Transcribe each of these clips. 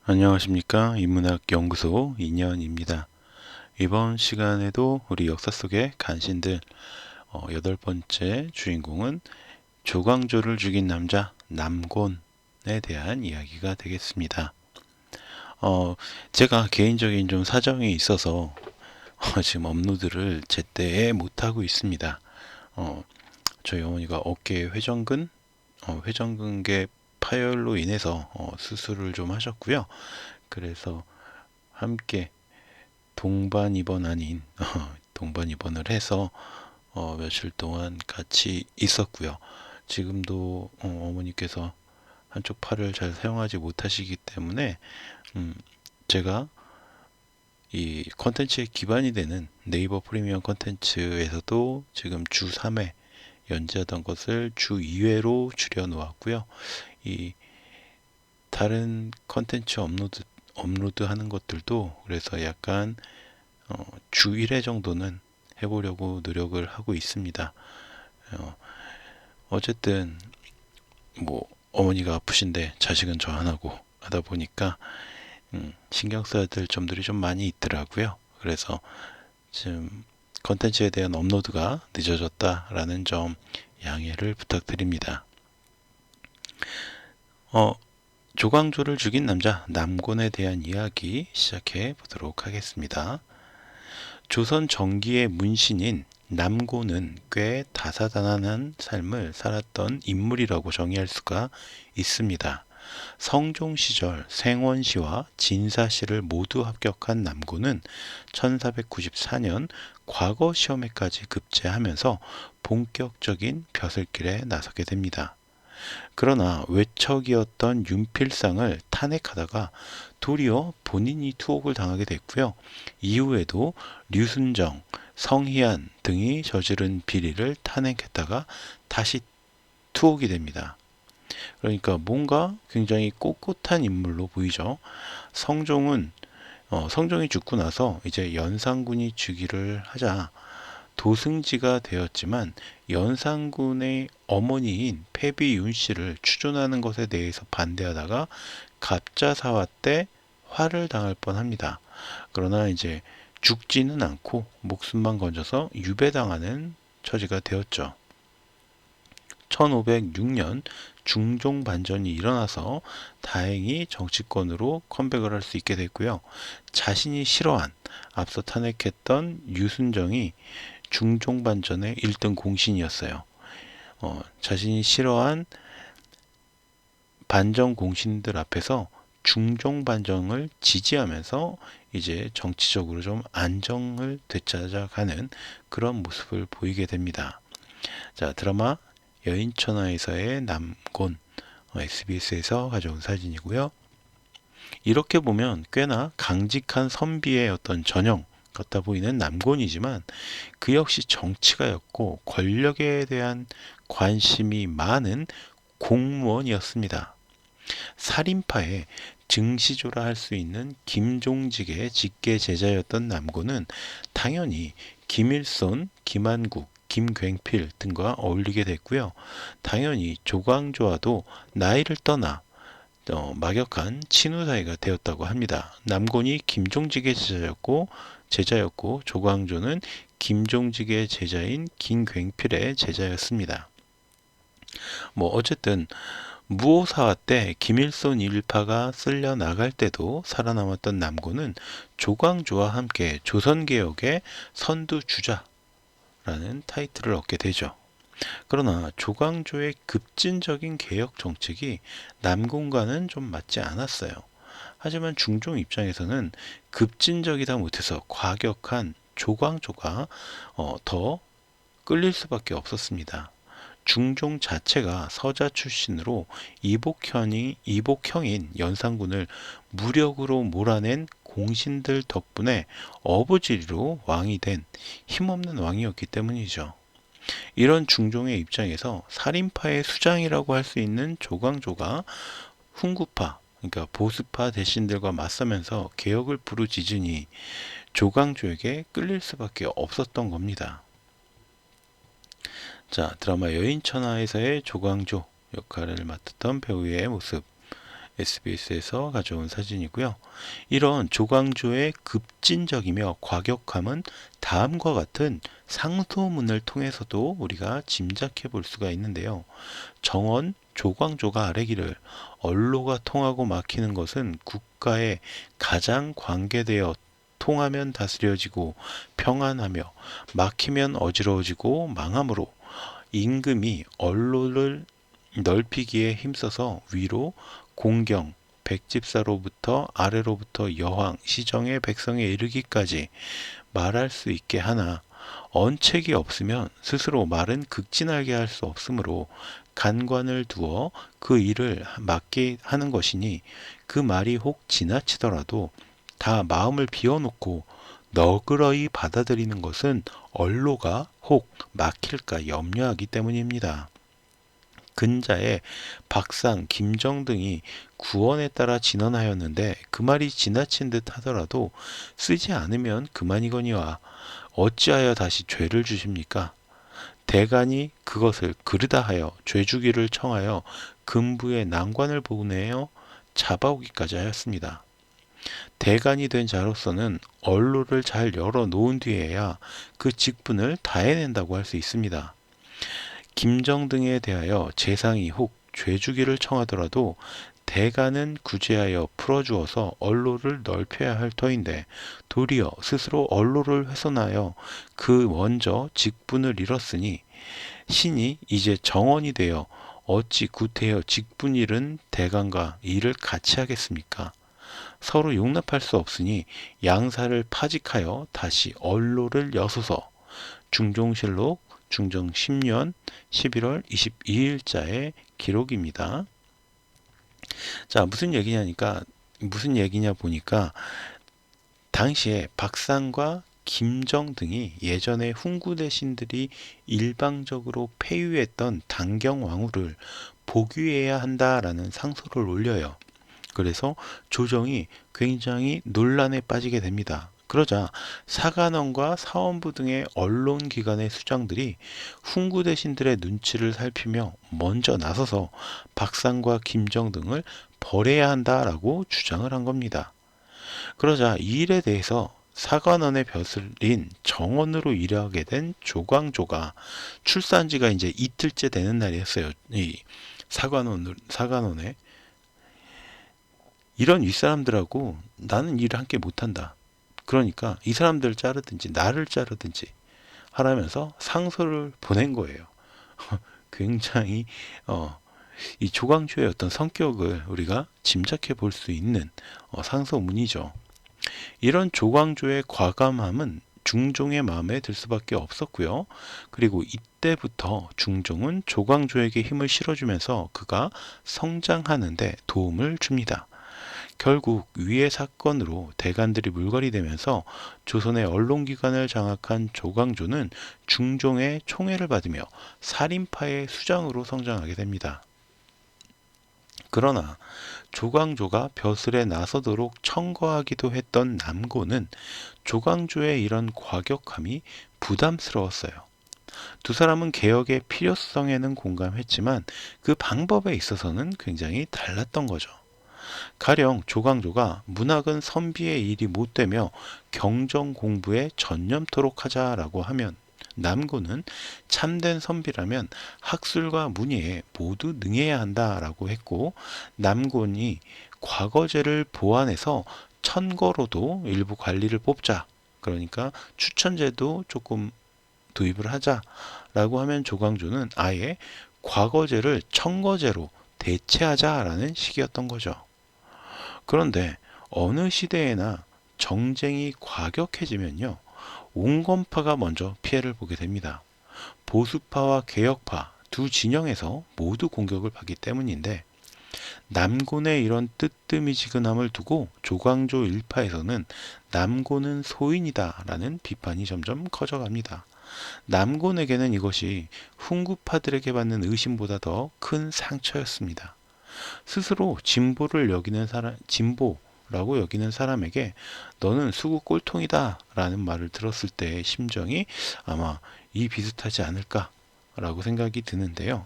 안녕하십니까. 인문학연구소 인연입니다. 이번 시간에도 우리 역사 속의 간신들 8번째 주인공은 조광조를 죽인 남자 남곤에 대한 이야기가 되겠습니다. 제가 개인적인 좀 사정이 있어서 지금 업로드를 제때 못하고 있습니다. 저희 어머니가 어깨 회전근개 파열로 인해서 수술을 좀 하셨고요. 그래서 함께 동반 입원 아닌 동반 입원을 해서 며칠 동안 같이 있었고요. 지금도 어머니께서 한쪽 팔을 잘 사용하지 못하시기 때문에 제가 이 컨텐츠에 기반이 되는 네이버 프리미엄 컨텐츠에서도 지금 주 3회 연재하던 것을 주 2회로 줄여 놓았고요. 이 다른 컨텐츠 업로드 하는 것들도 그래서 약간 주 1회 정도는 해보려고 노력을 하고 있습니다. 어쨌든 뭐 어머니가 아프신데 자식은 저 하나고 하다 보니까 신경 써야 될 점들이 좀 많이 있더라고요. 그래서 지금 컨텐츠에 대한 업로드가 늦어졌다라는 점 양해를 부탁드립니다. 조광조를 죽인 남자 남곤에 대한 이야기 시작해 보도록 하겠습니다. 조선 정기의 문신인 남곤은 꽤 다사다난한 삶을 살았던 인물이라고 정의할 수가 있습니다. 성종 시절 생원시와 진사시를 모두 합격한 남곤은 1494년 과거 시험에까지 급제하면서 본격적인 벼슬길에 나서게 됩니다. 그러나 외척이었던 윤필상을 탄핵하다가 도리어 본인이 투옥을 당하게 됐고요. 이후에도 류순정, 성희안 등이 저지른 비리를 탄핵했다가 다시 투옥이 됩니다. 그러니까 뭔가 굉장히 꼿꼿한 인물로 보이죠. 성종이 죽고 나서 이제 연산군이 즉위를 하자 도승지가 되었지만 연산군의 어머니인 패비윤 씨를 추존하는 것에 대해서 반대하다가 갑자사화 때 화를 당할 뻔합니다. 그러나 이제 죽지는 않고 목숨만 건져서 유배당하는 처지가 되었죠. 1506년 중종 반전이 일어나서 다행히 정치권으로 컴백을 할 수 있게 됐고요. 자신이 싫어한 앞서 탄핵했던 유순정이 중종 반전의 1등 공신이었어요. 자신이 싫어한 반정 공신들 앞에서 중종 반정을 지지하면서 이제 정치적으로 좀 안정을 되찾아가는 그런 모습을 보이게 됩니다. 자, 드라마 여인천하에서의 남곤, SBS에서 가져온 사진이고요. 이렇게 보면 꽤나 강직한 선비의 어떤 전형 같아 보이는 남곤이지만 그 역시 정치가였고 권력에 대한 관심이 많은 공무원이었습니다. 살인파의 증시조라 할 수 있는 김종직의 직계 제자였던 남곤은 당연히 김일손, 김한국, 김굉필 등과 어울리게 됐고요. 당연히 조광조와도 나이를 떠나 막역한 친후 사이가 되었다고 합니다. 남곤이 김종직의 제자였고 조광조는 김종직의 제자인 김굉필의 제자였습니다. 뭐 어쨌든 무오사화 때 김일손 일파가 쓸려 나갈 때도 살아남았던 남곤은 조광조와 함께 조선개혁의 선두주자라는 타이틀을 얻게 되죠. 그러나 조광조의 급진적인 개혁 정책이 남곤과는 좀 맞지 않았어요. 하지만 중종 입장에서는 급진적이다 못해서 과격한 조광조가 더 끌릴 수밖에 없었습니다. 중종 자체가 서자 출신으로 이복형인 연산군을 무력으로 몰아낸 공신들 덕분에 어부지리로 왕이 된 힘없는 왕이었기 때문이죠. 이런 중종의 입장에서 살인파의 수장이라고 할 수 있는 조광조가 훈구파, 그러니까 보수파 대신들과 맞서면서 개혁을 부르짖으니 조광조에게 끌릴 수밖에 없었던 겁니다. 자, 드라마 여인천하에서의 조광조 역할을 맡았던 배우의 모습 SBS에서 가져온 사진이고요. 이런 조광조의 급진적이며 과격함은 다음과 같은 상소문을 통해서도 우리가 짐작해 볼 수가 있는데요. 정원 조광조가 아뢰기를 언로가 통하고 막히는 것은 국가에 가장 관계되어 통하면 다스려지고 평안하며 막히면 어지러워지고 망하므로 임금이 언로를 넓히기에 힘써서 위로 공경, 백집사로부터 아래로부터 여왕, 시정의 백성에 이르기까지 말할 수 있게 하나 언책이 없으면 스스로 말은 극진하게 할 수 없으므로 간관을 두어 그 일을 맡게 하는 것이니 그 말이 혹 지나치더라도 다 마음을 비워놓고 너그러이 받아들이는 것은 언로가 혹 막힐까 염려하기 때문입니다. 근자에 박상, 김정 등이 구원에 따라 진언하였는데 그 말이 지나친 듯 하더라도 쓰지 않으면 그만이거니와 어찌하여 다시 죄를 주십니까? 대간이 그것을 그르다 하여 죄주기를 청하여 금부의 난관을 보내어 잡아오기까지 하였습니다. 대간이 된 자로서는 언로를 잘 열어 놓은 뒤에야 그 직분을 다해낸다고 할 수 있습니다. 김정 등에 대하여 재상이 혹 죄주기를 청하더라도 대간은 구제하여 풀어주어서 언로를 넓혀야 할 터인데 도리어 스스로 언로를 훼손하여 그 먼저 직분을 잃었으니 신이 이제 정원이 되어 어찌 구태여 직분 잃은 대간과 일을 같이 하겠습니까? 서로 용납할 수 없으니 양사를 파직하여 다시 언로를 여소서. 중종실록 중종 10년 11월 22일자의 기록입니다. 자, 무슨 얘기냐 보니까 당시에 박상과 김정 등이 예전에 훈구 대신들이 일방적으로 폐위했던 당경왕후를 복위해야 한다라는 상소를 올려요. 그래서 조정이 굉장히 논란에 빠지게 됩니다. 그러자 사관원과 사원부 등의 언론기관의 수장들이 훈구 대신들의 눈치를 살피며 먼저 나서서 박상과 김정 등을 벌해야 한다라고 주장을 한 겁니다. 그러자 이 일에 대해서 사관원의 벼슬인 정원으로 일하게 된 조광조가 출산지가 이제 이틀째 되는 날이었어요. 이 사관원에 이런 윗사람들하고 나는 일을 함께 못한다. 그러니까 이 사람들을 자르든지 나를 자르든지 하라면서 상소를 보낸 거예요. 굉장히 이 조광조의 어떤 성격을 우리가 짐작해 볼 수 있는 상소문이죠. 이런 조광조의 과감함은 중종의 마음에 들 수밖에 없었고요. 그리고 이때부터 중종은 조광조에게 힘을 실어주면서 그가 성장하는데 도움을 줍니다. 결국 위의 사건으로 대간들이 물거리되면서 조선의 언론기관을 장악한 조광조는 중종의 총애를 받으며 살인파의 수장으로 성장하게 됩니다. 그러나 조광조가 벼슬에 나서도록 청거하기도 했던 남고는 조광조의 이런 과격함이 부담스러웠어요. 두 사람은 개혁의 필요성에는 공감했지만 그 방법에 있어서는 굉장히 달랐던 거죠. 가령 조광조가 문학은 선비의 일이 못되며 경정 공부에 전념토록 하자라고 하면 남고는 참된 선비라면 학술과 문예에 모두 능해야 한다라고 했고 남곤이 과거제를 보완해서 천거로도 일부 관리를 뽑자. 그러니까 추천제도 조금 도입을 하자라고 하면 조광조는 아예 과거제를 청거제로 대체하자라는 식이었던 거죠. 그런데 어느 시대에나 정쟁이 과격해지면요. 온건파가 먼저 피해를 보게 됩니다. 보수파와 개혁파 두 진영에서 모두 공격을 받기 때문인데 남곤의 이런 뜨뜨미지근함을 두고 조광조 일파에서는 남곤은 소인이다 라는 비판이 점점 커져갑니다. 남곤에게는 이것이 훈구파들에게 받는 의심보다 더 큰 상처였습니다. 스스로 진보라고 여기는 사람에게 너는 수구 꼴통이다 라는 말을 들었을 때의 심정이 아마 이 비슷하지 않을까라고 생각이 드는데요.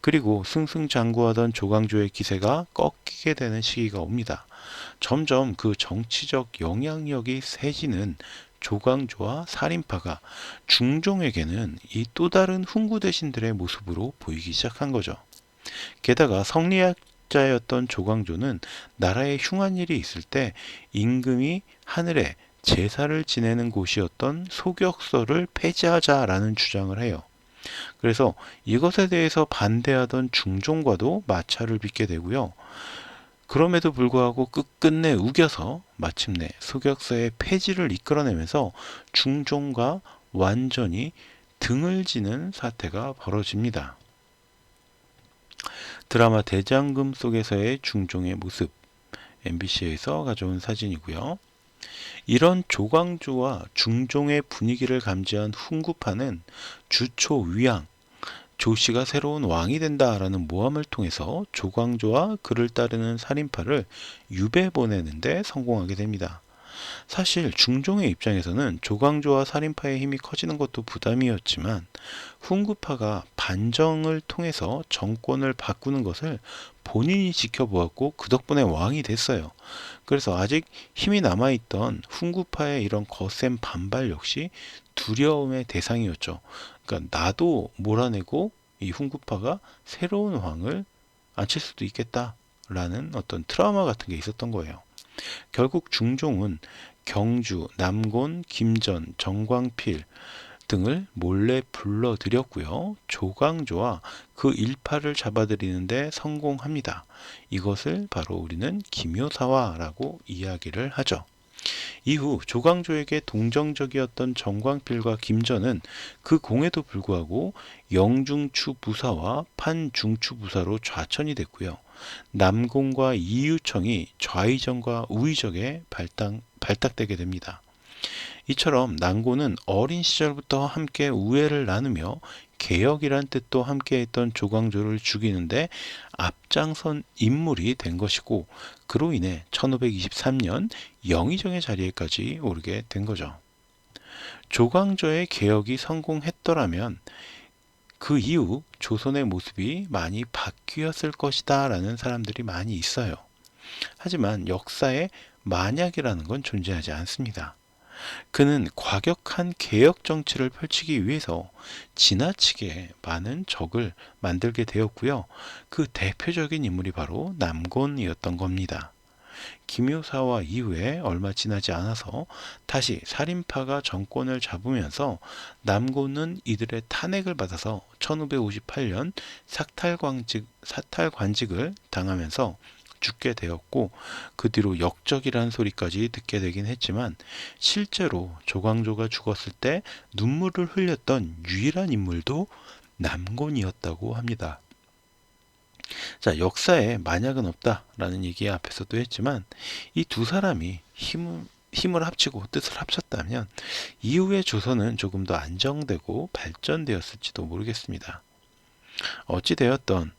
그리고 승승장구하던 조광조의 기세가 꺾이게 되는 시기가 옵니다. 점점 그 정치적 영향력이 세지는 조광조와 살인파가 중종에게는 이 또 다른 훈구 대신들의 모습으로 보이기 시작한 거죠. 게다가 성리학자였던 조광조는 나라에 흉한 일이 있을 때 임금이 하늘에 제사를 지내는 곳이었던 소격서를 폐지하자라는 주장을 해요. 그래서 이것에 대해서 반대하던 중종과도 마찰을 빚게 되고요. 그럼에도 불구하고 끝끝내 우겨서 마침내 소격서의 폐지를 이끌어내면서 중종과 완전히 등을 지는 사태가 벌어집니다. 드라마 대장금 속에서의 중종의 모습, MBC에서 가져온 사진이고요. 이런 조광조와 중종의 분위기를 감지한 훈구파는 주초 위양, 조씨가 새로운 왕이 된다라는 모함을 통해서 조광조와 그를 따르는 살인파를 유배 보내는데 성공하게 됩니다. 사실 중종의 입장에서는 조광조와 살인파의 힘이 커지는 것도 부담이었지만 훈구파가 반정을 통해서 정권을 바꾸는 것을 본인이 지켜보았고 그 덕분에 왕이 됐어요. 그래서 아직 힘이 남아있던 훈구파의 이런 거센 반발 역시 두려움의 대상이었죠. 그러니까 나도 몰아내고 이 훈구파가 새로운 왕을 앉힐 수도 있겠다라는 어떤 트라우마 같은 게 있었던 거예요. 결국 중종은 경주, 남곤, 김전, 정광필 등을 몰래 불러들였고요. 조광조와 그 일파를 잡아들이는데 성공합니다. 이것을 바로 우리는 기묘사화라고 이야기를 하죠. 이후 조광조에게 동정적이었던 정광필과 김전은 그 공에도 불구하고 영중추 부사와 판중추 부사로 좌천이 됐고요. 남공과 이유청이 좌의정과 우의정에 발탁되게 됩니다. 이처럼 남고는 어린 시절부터 함께 우애를 나누며 개혁이란 뜻도 함께했던 조광조를 죽이는데 앞장선 인물이 된 것이고 그로 인해 1523년 영의정의 자리에까지 오르게 된 거죠. 조광조의 개혁이 성공했더라면 그 이후 조선의 모습이 많이 바뀌었을 것이다 라는 사람들이 많이 있어요. 하지만 역사에 만약이라는 건 존재하지 않습니다. 그는 과격한 개혁 정치를 펼치기 위해서 지나치게 많은 적을 만들게 되었고요. 그 대표적인 인물이 바로 남곤이었던 겁니다. 기묘사화 이후에 얼마 지나지 않아서 다시 살인파가 정권을 잡으면서 남곤은 이들의 탄핵을 받아서 1558년 사탈관직을 당하면서 죽게 되었고 그 뒤로 역적이라는 소리까지 듣게 되긴 했지만 실제로 조광조가 죽었을 때 눈물을 흘렸던 유일한 인물도 남곤이었다고 합니다. 자, 역사에 만약은 없다라는 얘기 앞에서도 했지만 이 두 사람이 힘을 합치고 뜻을 합쳤다면 이후의 조선은 조금 더 안정되고 발전되었을지도 모르겠습니다. 어찌되었던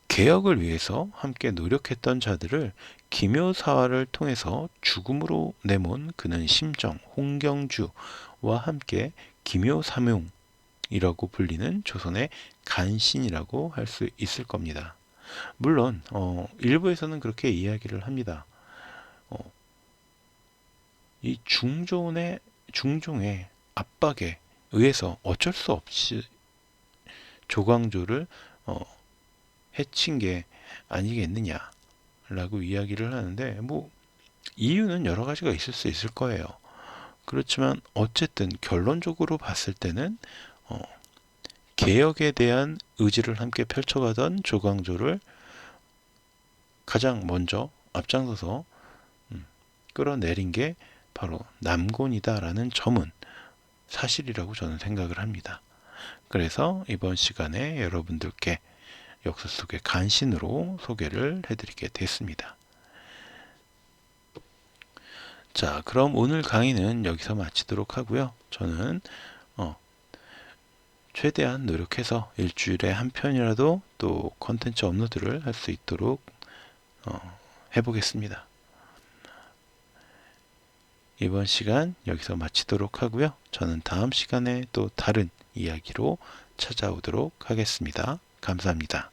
개혁을 위해서 함께 노력했던 자들을 기묘사화를 통해서 죽음으로 내몬 그는 심정, 홍경주와 함께 기묘삼용이라고 불리는 조선의 간신이라고 할 수 있을 겁니다. 물론 일부에서는 그렇게 이야기를 합니다. 이 중종의 압박에 의해서 어쩔 수 없이 조광조를 해친 게 아니겠느냐라고 이야기를 하는데 뭐 이유는 여러 가지가 있을 수 있을 거예요. 그렇지만 어쨌든 결론적으로 봤을 때는 개혁에 대한 의지를 함께 펼쳐가던 조광조를 가장 먼저 앞장서서 끌어내린 게 바로 남곤이다라는 점은 사실이라고 저는 생각을 합니다. 그래서 이번 시간에 여러분들께 역사 속의 간신으로 소개를 해드리게 됐습니다. 자, 그럼 오늘 강의는 여기서 마치도록 하고요. 저는 최대한 노력해서 일주일에 한 편이라도 또 컨텐츠 업로드를 할 수 있도록 해보겠습니다. 이번 시간 여기서 마치도록 하고요. 저는 다음 시간에 또 다른 이야기로 찾아오도록 하겠습니다. 감사합니다.